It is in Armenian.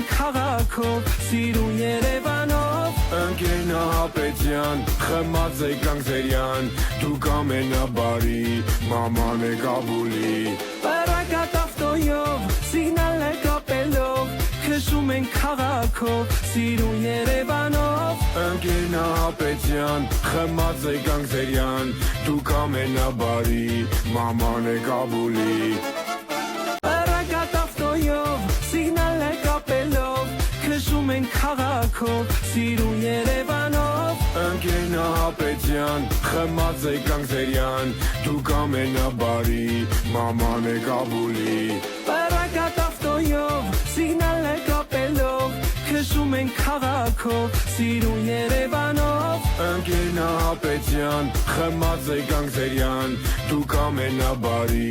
ենք քաղաքով, սիրուն Երևանով։ Ընկերնահապետյան, խմած եկանք ձերյան, դուք ամենաբարի, մաման է Կաբուլի։ Պարագատ ավտոյով, սիգնալ է կապելով, քշում ենք քաղաքով, սիրուն Երևանով։ Ընկերնահապետյան, խմած եկանք ձերյան, դուք ամենաբարի, մաման է Կաբուլի։ Պարագատ ավտոյով, սիգնալ է կապելով, քշում ենք քաղաքով, սիրուն Երևանով։ Ընկերնահապետյան, խմած եկանք ձերյան, դուք ամենաբարի, մաման է Կաբուլի։ Պարագատ ավտոյով, սիգնալ է կապելով, քշում ենք քաղաքով, սիրուն Երևանով։ Ընկերնահապետյան, խմած եկանք ձերյան, դուք ամենաբարի